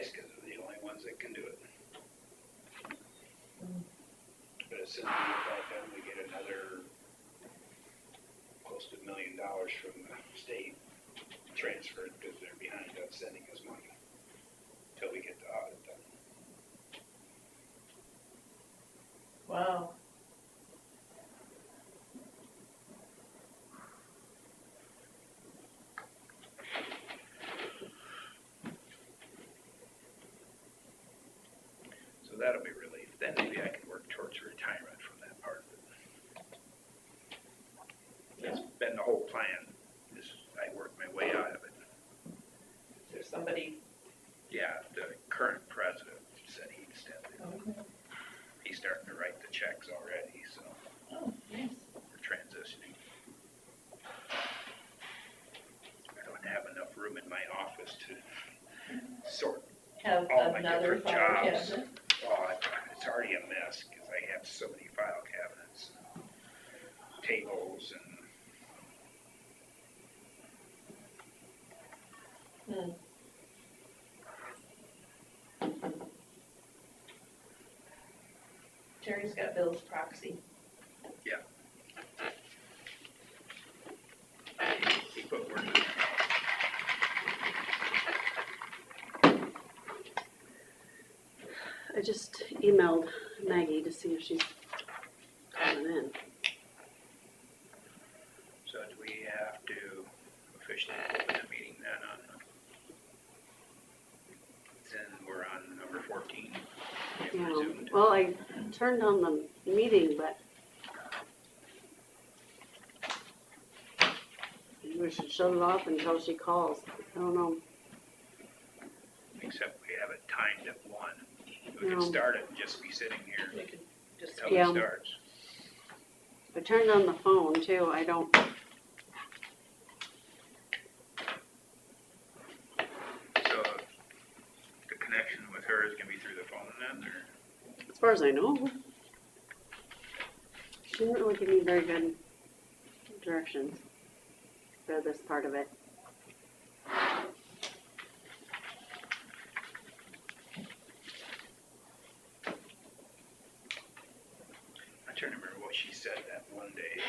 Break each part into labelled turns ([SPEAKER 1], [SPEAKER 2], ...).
[SPEAKER 1] price because they're the only ones that can do it. But as soon as we get that done, we get another close to $1 million from the state transferred because they're behind on sending us money until we get the audit done.
[SPEAKER 2] Wow.
[SPEAKER 1] So that'll be relief. Then maybe I can work towards retirement from that part of it. That's been the whole plan, is I work my way out of it.
[SPEAKER 2] Is there somebody?
[SPEAKER 1] Yeah, the current president said he'd step in.
[SPEAKER 2] Okay.
[SPEAKER 1] He's starting to write the checks already, so
[SPEAKER 2] Oh, nice.
[SPEAKER 1] we're transitioning. I don't have enough room in my office to sort
[SPEAKER 2] Have
[SPEAKER 1] all my
[SPEAKER 2] another
[SPEAKER 1] different
[SPEAKER 2] file
[SPEAKER 1] jobs.
[SPEAKER 2] cabinet.
[SPEAKER 1] Oh, it's already a mess because I have so many file cabinets, and tables, and
[SPEAKER 2] Terry's got Bill's proxy.
[SPEAKER 1] he put work in there.
[SPEAKER 3] I just emailed Maggie to see if she's coming in.
[SPEAKER 1] So do we have to officially open the meeting then on, then we're on number 14? We have
[SPEAKER 3] Yeah,
[SPEAKER 1] resumed.
[SPEAKER 3] well, I turned on the meeting, but we should shut it off until she calls. I don't know.
[SPEAKER 1] Except we have it timed at 1. We can
[SPEAKER 3] No.
[SPEAKER 1] start it and just be sitting here
[SPEAKER 2] We could just,
[SPEAKER 1] until
[SPEAKER 3] Yeah.
[SPEAKER 1] it starts.
[SPEAKER 3] I turned on the phone too. I don't,
[SPEAKER 1] So the connection with her is gonna be through the phone then, or?
[SPEAKER 3] as far as I know. She didn't really give me very good directions for this part of it.
[SPEAKER 1] I'm trying to remember what she said that one day.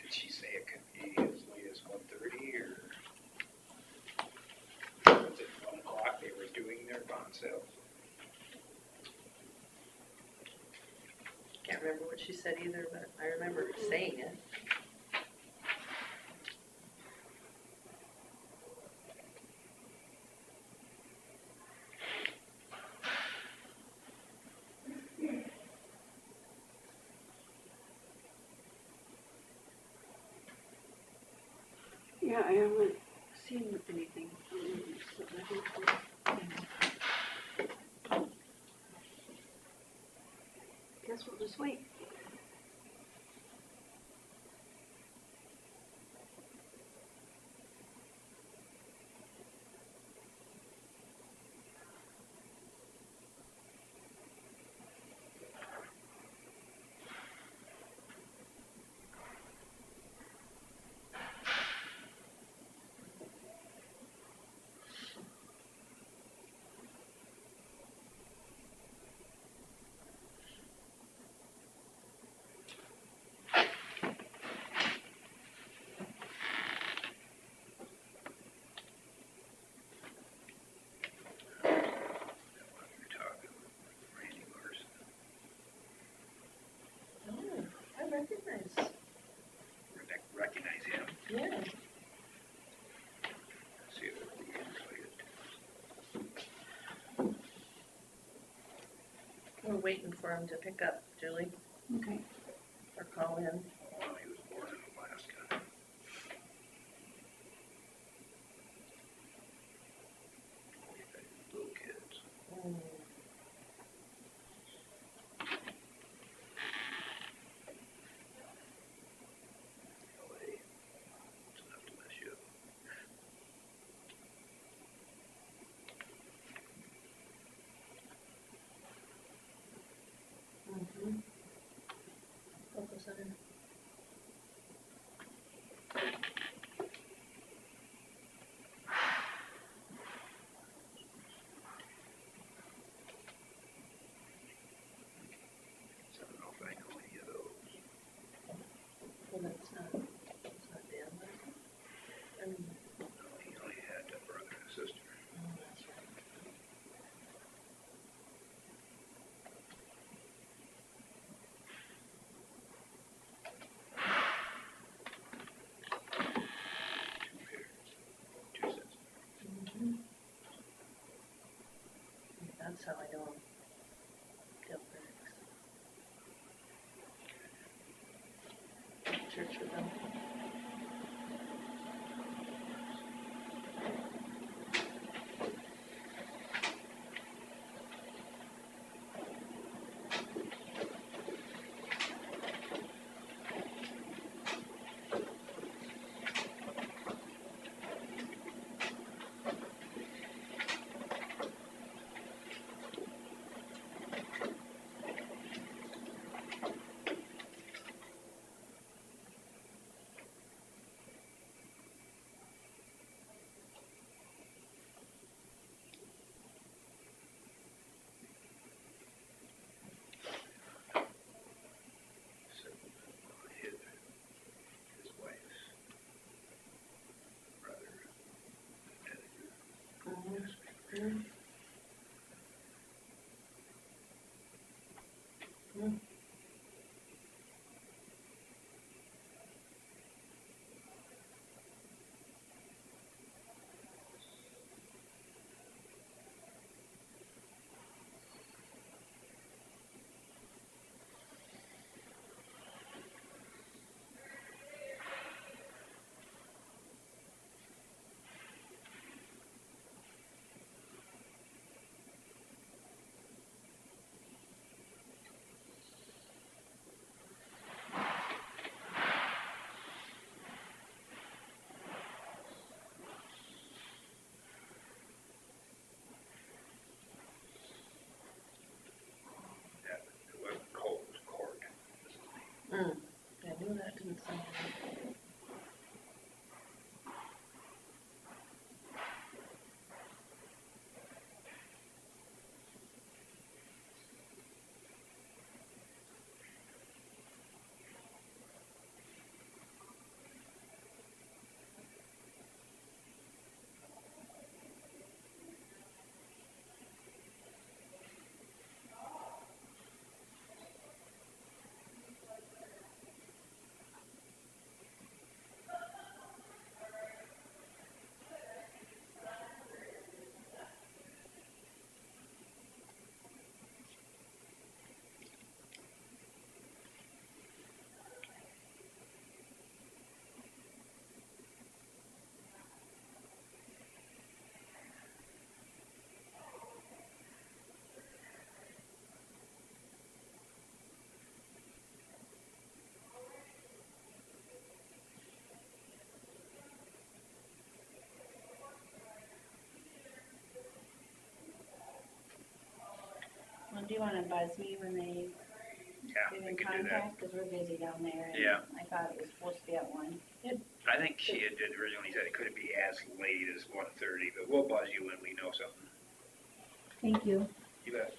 [SPEAKER 1] Did she say it could be as late as 1:30 or? Was it 1 o'clock they were doing their bond sales?
[SPEAKER 2] can't remember what she said either, but I remember her saying it.
[SPEAKER 3] Yeah, I haven't seen anything. Guess we'll just wait.
[SPEAKER 1] You're talking Randy Larson.
[SPEAKER 2] Oh, I recognize.
[SPEAKER 1] Recognize him.
[SPEAKER 2] Yeah.
[SPEAKER 1] See if we can play it.
[SPEAKER 2] We're waiting for him to pick up, Julie,
[SPEAKER 3] Okay.
[SPEAKER 2] or call in.
[SPEAKER 1] Well, he was born in Alaska. Little kids. LA. It's enough to mess you up.
[SPEAKER 2] Local center. That's how I know him. Dale Briggs. Church with him.
[SPEAKER 1] So, his wife's brother,
[SPEAKER 2] Mm-hmm. Mm.
[SPEAKER 1] it wasn't Colt, it was Court.
[SPEAKER 2] Mm. I knew that didn't sound right.
[SPEAKER 4] Well, do you wanna buzz me when they
[SPEAKER 1] Yeah,
[SPEAKER 4] get
[SPEAKER 1] we
[SPEAKER 4] in
[SPEAKER 1] could do that.
[SPEAKER 4] contact, cause we're busy down there, and
[SPEAKER 1] Yeah.
[SPEAKER 4] I thought it was supposed to be at 1.
[SPEAKER 1] I think she had originally said it couldn't be as late as 1:30, but we'll buzz you when we know something.
[SPEAKER 4] Thank you.
[SPEAKER 1] You bet.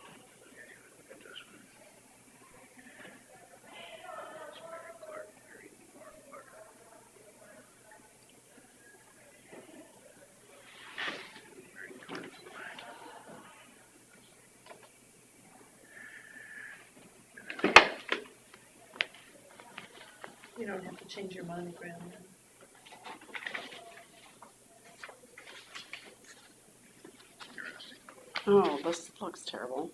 [SPEAKER 1] Look at this one. It's Mary Clark, Mary Mark Clark. Mary Clark.
[SPEAKER 2] You don't have to change your monogram then.
[SPEAKER 3] Oh, this looks terrible.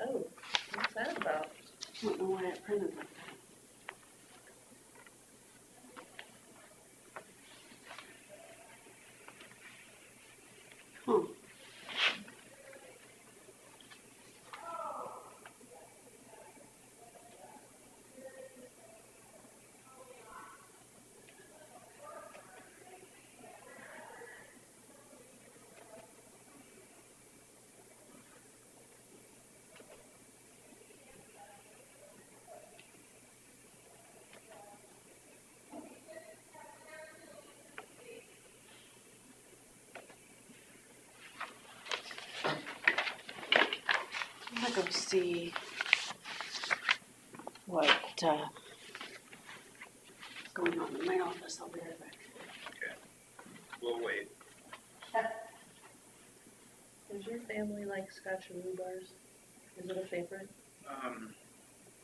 [SPEAKER 2] Oh, what's that about?
[SPEAKER 3] I don't know why it printed like that. Huh. I'm gonna go see what, is going on in my office. I'll be right back.
[SPEAKER 1] We'll wait.
[SPEAKER 2] Does your family like Scotch rhubarb? Is it a favorite?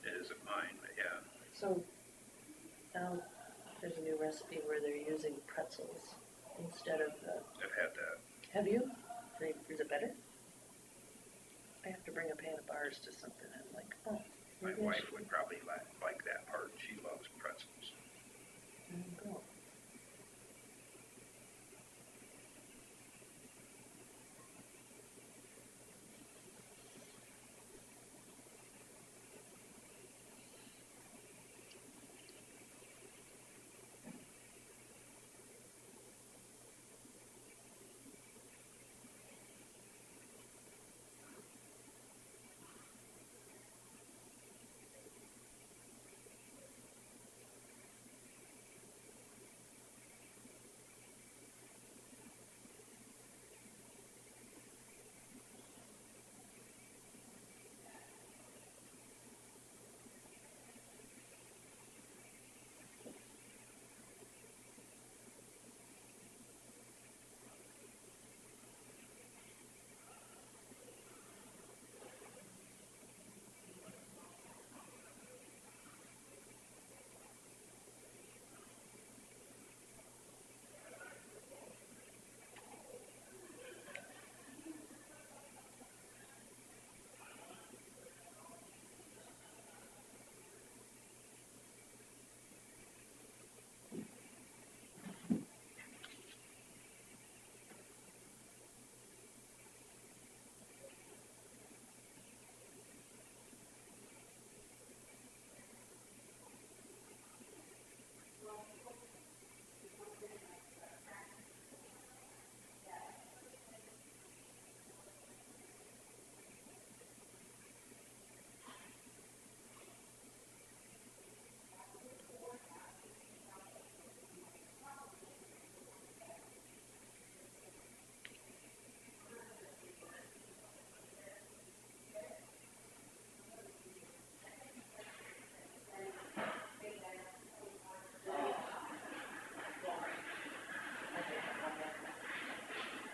[SPEAKER 1] It isn't mine, but yeah.
[SPEAKER 2] So now there's a new recipe where they're using pretzels instead of the.
[SPEAKER 1] I've had that.
[SPEAKER 2] Have you? Is it better? I have to bring a pan of bars to something. I'm like, oh.
[SPEAKER 1] My
[SPEAKER 2] maybe I
[SPEAKER 1] wife
[SPEAKER 2] should-
[SPEAKER 1] would probably like that part. She loves pretzels.
[SPEAKER 2] There you go.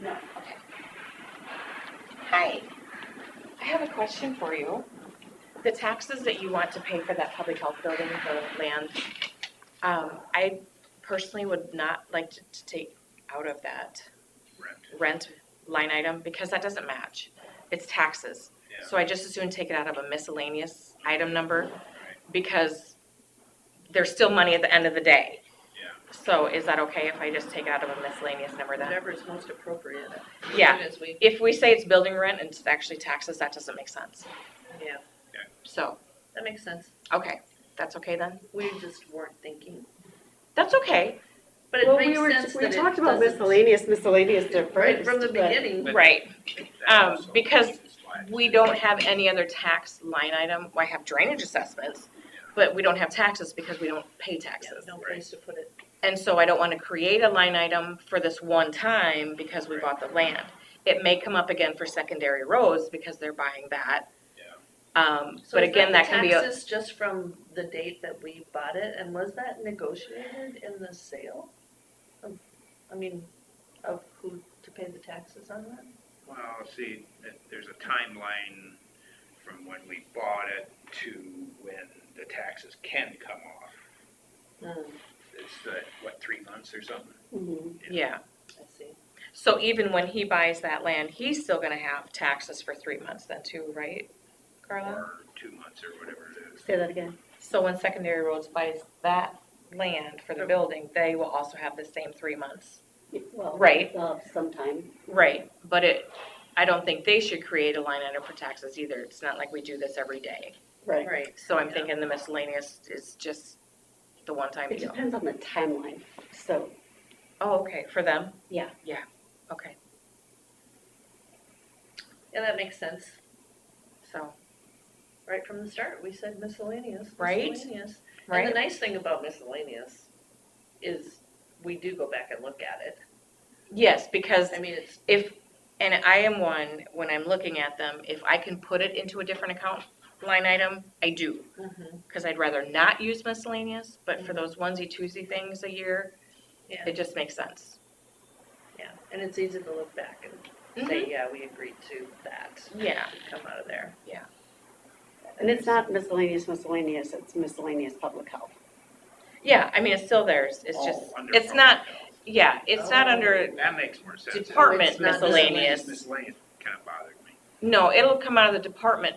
[SPEAKER 3] No, okay.
[SPEAKER 5] Hi, I have a question for you. The taxes that you want to pay for that public health building, the land, I personally would not like to take out of that rent line item because that doesn't match. It's taxes.
[SPEAKER 1] Yeah.
[SPEAKER 5] So I just as soon take it out of a miscellaneous item number because there's still money at the end of the day.
[SPEAKER 1] Yeah.
[SPEAKER 5] So is that okay if I just take it out of a miscellaneous number then?
[SPEAKER 2] Whatever is most appropriate.
[SPEAKER 5] Yeah.
[SPEAKER 2] As long as we,
[SPEAKER 5] If we say it's building rent and it's actually taxes, that doesn't make sense.
[SPEAKER 2] yeah,
[SPEAKER 5] So,
[SPEAKER 2] that makes sense.
[SPEAKER 5] okay, that's okay then?
[SPEAKER 2] We just weren't thinking.
[SPEAKER 5] That's okay.
[SPEAKER 2] But it
[SPEAKER 3] Well,
[SPEAKER 2] makes
[SPEAKER 3] we
[SPEAKER 2] sense that it
[SPEAKER 3] talked about
[SPEAKER 2] doesn't-
[SPEAKER 3] miscellaneous at
[SPEAKER 2] Right
[SPEAKER 3] first.
[SPEAKER 2] from the
[SPEAKER 3] but-
[SPEAKER 2] beginning.
[SPEAKER 5] Right.
[SPEAKER 1] That also
[SPEAKER 5] Because
[SPEAKER 1] is why it's-
[SPEAKER 5] We don't have any other tax line item. Well, I have drainage assessments, but we don't have taxes because we don't pay
[SPEAKER 2] Yeah,
[SPEAKER 5] taxes.
[SPEAKER 2] no place to put it.
[SPEAKER 5] And so I don't want to create a line item for this one time because we bought the land. It may come up again for secondary roads because they're buying that.
[SPEAKER 2] So
[SPEAKER 5] But
[SPEAKER 2] is
[SPEAKER 5] again, that
[SPEAKER 2] the
[SPEAKER 5] can be, a
[SPEAKER 2] taxes just from the date that we bought it, and was that negotiated in the sale? Of who to pay the taxes on that?
[SPEAKER 1] Well, see, there's a timeline from when we bought it to when the taxes can come off. it's, 3 months or something?
[SPEAKER 3] Mhm.
[SPEAKER 5] Yeah.
[SPEAKER 2] I see.
[SPEAKER 5] So even when he buys that land, he's still gonna have taxes for 3 months then too, right, Carla?
[SPEAKER 1] Or 2 months or whatever it is.
[SPEAKER 3] Say that again.
[SPEAKER 5] So when Secondary Roads buys that land for the building, they will also have the same 3 months.
[SPEAKER 3] Well,
[SPEAKER 5] Right.
[SPEAKER 3] Sometime.
[SPEAKER 5] Right, but I don't think they should create a line item for taxes either. It's not like we do this every day.
[SPEAKER 3] Right.
[SPEAKER 2] Right.
[SPEAKER 5] So I'm thinking the miscellaneous is just the one-time
[SPEAKER 3] It
[SPEAKER 5] deal.
[SPEAKER 3] depends on the timeline, so.
[SPEAKER 5] Oh, okay, for them?
[SPEAKER 3] Yeah.
[SPEAKER 5] Yeah, okay,
[SPEAKER 2] Yeah, that makes sense.
[SPEAKER 5] so,
[SPEAKER 2] Right from the start, we said miscellaneous,
[SPEAKER 5] Right.
[SPEAKER 2] miscellaneous. And the
[SPEAKER 5] right?
[SPEAKER 2] nice thing about miscellaneous is we do go back and look at it.
[SPEAKER 5] Yes, because
[SPEAKER 2] I mean, it's,
[SPEAKER 5] and I am one, when I'm looking at them, if I can put it into a different account line item, I do. Because I'd rather not use miscellaneous, but for those onesie-twosie things a year,
[SPEAKER 2] yeah,
[SPEAKER 5] it just makes sense.
[SPEAKER 2] yeah. And it's easy to look back and say, yeah, we agreed to that.
[SPEAKER 5] Yeah,
[SPEAKER 2] To come out of there.
[SPEAKER 3] And it's not miscellaneous, it's miscellaneous public health.
[SPEAKER 5] yeah, I mean, it's still theirs, it's
[SPEAKER 1] Oh,
[SPEAKER 5] just,
[SPEAKER 1] under
[SPEAKER 5] it's
[SPEAKER 1] public
[SPEAKER 5] not,
[SPEAKER 1] health.
[SPEAKER 5] yeah, it's not under,
[SPEAKER 1] That makes more sense.
[SPEAKER 5] Department
[SPEAKER 1] It's not
[SPEAKER 5] miscellaneous.
[SPEAKER 1] Miscellaneous kind of bothered me.
[SPEAKER 5] no, it'll come out of the department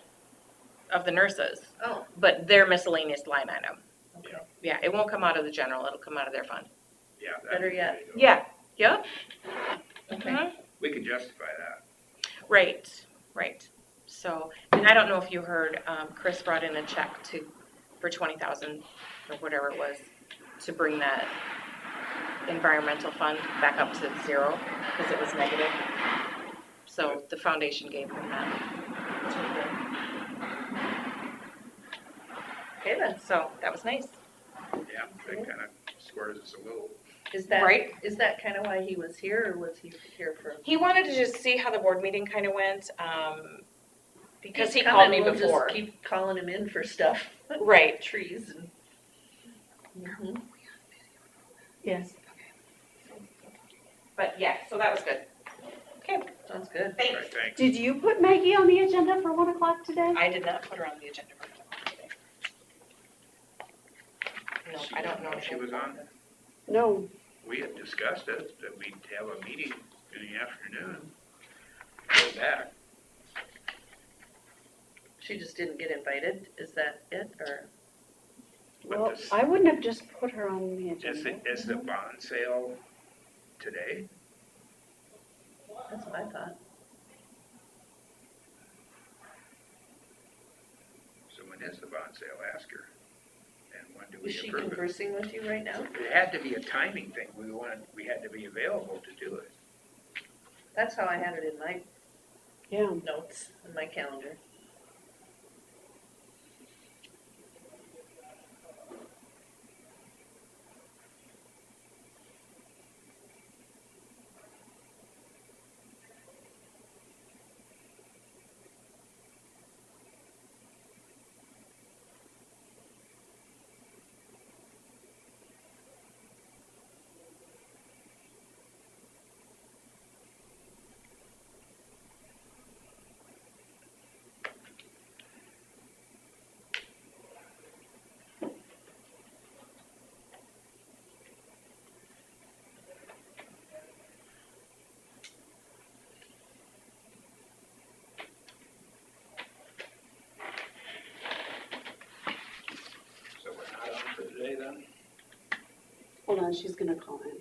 [SPEAKER 5] of the nurses,
[SPEAKER 2] Oh,
[SPEAKER 5] but their miscellaneous line item.
[SPEAKER 2] okay.
[SPEAKER 5] Yeah, it won't come out of the general, it'll come out of their fund.
[SPEAKER 1] Yeah. that'd
[SPEAKER 2] Better
[SPEAKER 1] be
[SPEAKER 2] yet.
[SPEAKER 1] way to go.
[SPEAKER 5] Yeah, yep.
[SPEAKER 2] Okay.
[SPEAKER 5] Mhm.
[SPEAKER 1] We can justify that.
[SPEAKER 5] Right, right. So, and I don't know if you heard, Chris brought in a check for 20,000 or whatever it was, to bring that environmental fund back up to 0, because it was negative. So the foundation gave him that.
[SPEAKER 2] Okay then,
[SPEAKER 5] So that was nice.
[SPEAKER 1] Yeah, that kind of squares us a little.
[SPEAKER 2] is that,
[SPEAKER 5] Right.
[SPEAKER 2] is that kind of why he was here, or was he here for?
[SPEAKER 5] He wanted to just see how the board meeting kind of went, because he
[SPEAKER 2] Come
[SPEAKER 5] called
[SPEAKER 2] and
[SPEAKER 5] me
[SPEAKER 2] we'll
[SPEAKER 5] before.
[SPEAKER 2] Just keep calling him in for stuff,
[SPEAKER 5] Right.
[SPEAKER 2] trees and. Mhm.
[SPEAKER 3] Yes.
[SPEAKER 5] But yeah, so that was good. Okay,
[SPEAKER 2] Sounds good.
[SPEAKER 1] All
[SPEAKER 5] thanks.
[SPEAKER 1] right, thanks.
[SPEAKER 3] Did you put Maggie on the agenda for 1 o'clock today?
[SPEAKER 5] I did not put her on the agenda for today. No,
[SPEAKER 1] She
[SPEAKER 5] I don't
[SPEAKER 1] didn't
[SPEAKER 5] know.
[SPEAKER 1] know she was on.
[SPEAKER 3] No.
[SPEAKER 1] We had discussed it, that we'd have a meeting in the afternoon. Go back.
[SPEAKER 2] She just didn't get invited, is that it, or?
[SPEAKER 1] But
[SPEAKER 3] Well,
[SPEAKER 1] this-
[SPEAKER 3] I wouldn't have just put her on the agenda.
[SPEAKER 1] Is the bond sale today?
[SPEAKER 2] That's what I thought.
[SPEAKER 1] So when is the bond sale? Ask her. And when do
[SPEAKER 2] Is
[SPEAKER 1] we
[SPEAKER 2] she
[SPEAKER 1] approve it?
[SPEAKER 2] conversing with you right now?
[SPEAKER 1] It had to be a timing thing. We had to be available to do it.
[SPEAKER 2] That's how I had it in my
[SPEAKER 3] Yeah.
[SPEAKER 2] notes, in my calendar.
[SPEAKER 1] So we're not on for today then?
[SPEAKER 3] Hold on, she's gonna call in.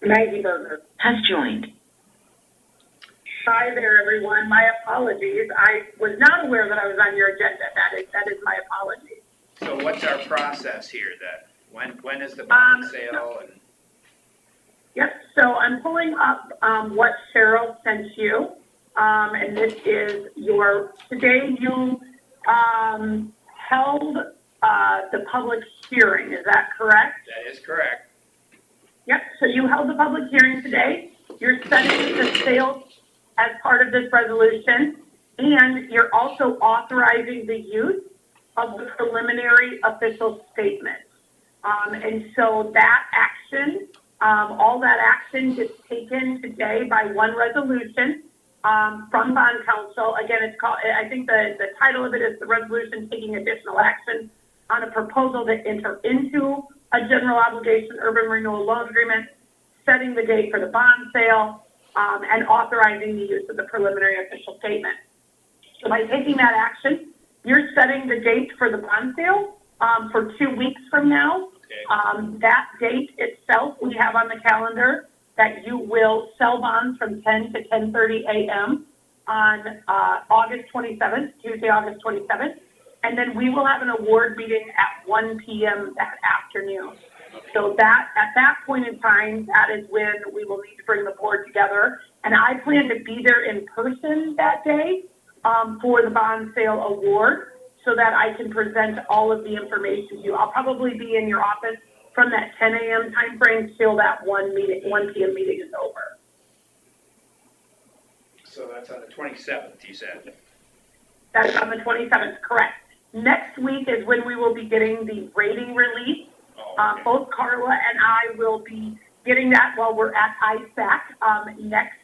[SPEAKER 6] Maggie Berger has joined. Hi there, everyone. My apologies. I was not aware that I was on your agenda. That is my apology.
[SPEAKER 1] So what's our process here then? When is the bond sale and?
[SPEAKER 6] Yep, so I'm pulling up what Cheryl sent you. And this is today you held the public hearing, is that correct?
[SPEAKER 1] That is correct.
[SPEAKER 6] Yep, so you held the public hearing today. You're setting the sale as part of this resolution, and you're also authorizing the use of the preliminary official statement. And so that action, all that action gets taken today by one resolution from bond council. Again, it's called, I think the title of it is the resolution taking additional action on a proposal to enter into a general obligation urban renewal loan agreement, setting the date for the bond sale, and authorizing the use of the preliminary official statement. So by taking that action, you're setting the date for the bond sale for 2 weeks from now.
[SPEAKER 1] Okay.
[SPEAKER 6] That date itself, we have on the calendar that you will sell bonds from 10 to 10:30 a.m. on August 27th, Tuesday, August 27th. And then we will have an award meeting at 1 p.m. that afternoon. So that at that point in time, that is when we will need to bring the board together. And I plan to be there in person that day for the bond sale award so that I can present all of the information to you. I'll probably be in your office from that 10 a.m. time frame till that 1 p.m. meeting is over.
[SPEAKER 1] So that's on the 27th, you said?
[SPEAKER 6] That's on the 27th, correct. Next week is when we will be getting the rating release.
[SPEAKER 1] Oh, okay.
[SPEAKER 6] Both Carla and I will be getting that while we're at ISAC next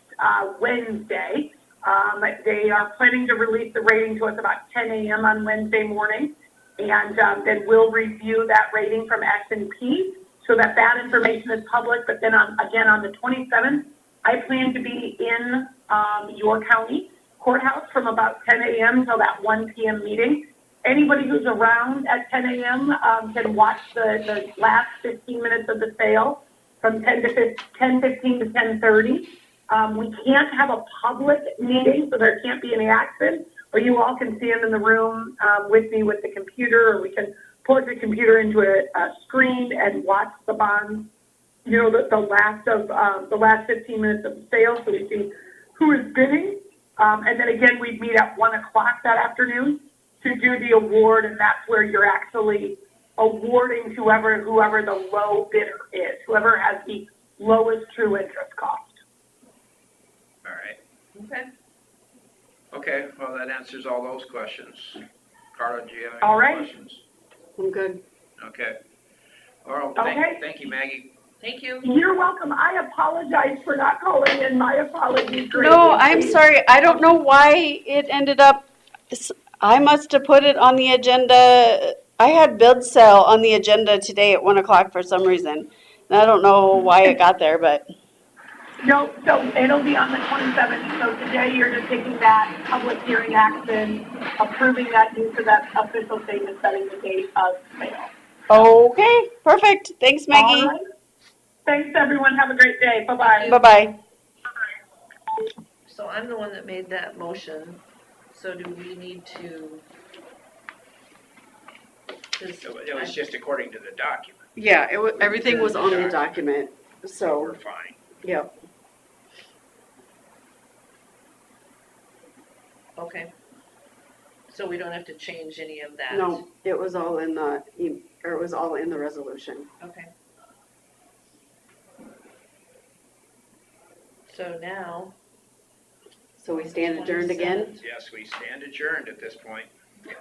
[SPEAKER 6] Wednesday. They are planning to release the rating to us about 10 a.m. on Wednesday morning. And then we'll review that rating from S&P so that that information is public. But then again, on the 27th, I plan to be in your county courthouse from about 10 a.m. until that 1 p.m. meeting. Anybody who's around at 10 a.m. Can watch the last 15 minutes of the sale from 10:15 to 10:30. We can't have a public meeting, so there can't be any action, or you all can see them in the room with me with the computer, or we can plug the computer into a screen and watch the bonds, you know, the last 15 minutes of the sale, so we see who is bidding. And then again, we'd meet at 1 o'clock that afternoon to do the award, and that's where you're actually awarding whoever the low bidder is, whoever has the lowest true interest cost.
[SPEAKER 1] All right.
[SPEAKER 2] Okay.
[SPEAKER 1] Okay, well, that answers all those questions. Carla, do you have any
[SPEAKER 6] All
[SPEAKER 1] more
[SPEAKER 6] right.
[SPEAKER 1] questions?
[SPEAKER 3] I'm good.
[SPEAKER 1] Okay. All right,
[SPEAKER 6] Okay.
[SPEAKER 1] thank you, Maggie.
[SPEAKER 2] Thank you.
[SPEAKER 6] You're welcome. I apologize for not calling in. My apologies.
[SPEAKER 3] No, I'm
[SPEAKER 6] greatly.
[SPEAKER 3] sorry. I don't know why it ended up, I must have put it on the agenda. I had bid sale on the agenda today at 1 o'clock for some reason. And I don't know why it got there, but
[SPEAKER 6] No, so it'll be on the 27th. So today you're just taking that public hearing action, approving that use of that official statement setting the date of sale.
[SPEAKER 3] okay, perfect. Thanks,
[SPEAKER 6] All
[SPEAKER 3] Maggie.
[SPEAKER 6] right. Thanks, everyone. Have a great day. Bye-bye.
[SPEAKER 3] Bye-bye.
[SPEAKER 2] So I'm the one that made that motion, so do we need to?
[SPEAKER 1] It was just according to the document,
[SPEAKER 3] Yeah, everything was on the document,
[SPEAKER 1] so
[SPEAKER 3] so,
[SPEAKER 1] we're fine.
[SPEAKER 3] yep.
[SPEAKER 2] Okay. So we don't have to change any of that?
[SPEAKER 3] No, it was all in the resolution.
[SPEAKER 2] Okay. So now,
[SPEAKER 3] So we stand adjourned again?
[SPEAKER 1] Yes, we stand adjourned at this point.